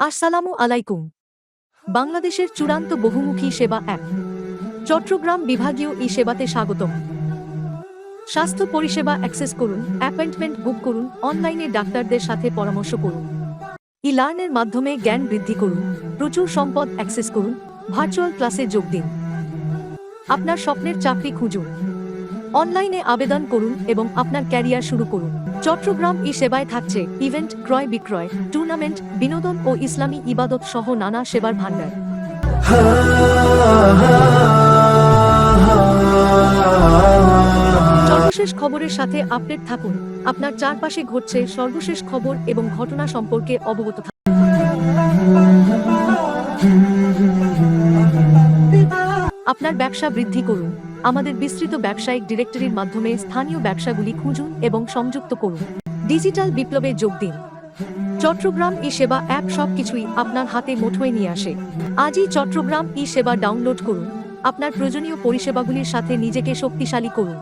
আসসালামু আলাইকুম। বাংলাদেশের চূড়ান্ত বহুমুখী সেবা অ্যাপ চট্টগ্রাম বিভাগীয় সেবাতে স্বাগতম। স্বাস্থ্য পরিষেবা অ্যাক্সেস করুন, অ্যাপয়েন্টমেন্ট বুক করুন, অনলাইনে ডাক্তারদের সাথে পরামর্শ করুন, লার্নের মাধ্যমে জ্ঞান বৃদ্ধি করুন, প্রচুর সম্পদ অ্যাক্সেস করুন, ভার্চুয়াল ক্লাসে যোগ দিন। আপনার স্বপ্নের চাকরি খুঁজুন, অনলাইনে আবেদন করুন এবং আপনার ক্যারিয়ার শুরু করুন। চট্টগ্রাম সেবায় থাকছে ইভেন্ট, ক্রয় বিক্রয়, টুর্নামেন্ট, বিনোদন ও ইসলামী ইবাদত সহ নানা সেবার ভান্ডার। সর্বশেষ খবরের সাথে আপডেট থাকুন। আপনার চারপাশে ঘটছে সর্বশেষ খবর এবং ঘটনা সম্পর্কে অবগত থাকুন। আপনার ব্যবসা বৃদ্ধি করুন। আমাদের বিস্তৃত ব্যবসায়িক ডিরেক্টরির মাধ্যমে স্থানীয় ব্যবসাগুলি খুঁজুন এবং সংযুক্ত করুন। ডিজিটাল বিপ্লবে যোগ দিন। চট্টগ্রাম সেবা অ্যাপ সবকিছুই আপনার হাতে মুঠোয় নিয়ে আসে। আজই চট্টগ্রাম সেবা ডাউনলোড করুন। আপনার প্রয়োজনীয় পরিষেবাগুলির সাথে নিজেকে শক্তিশালী করুন।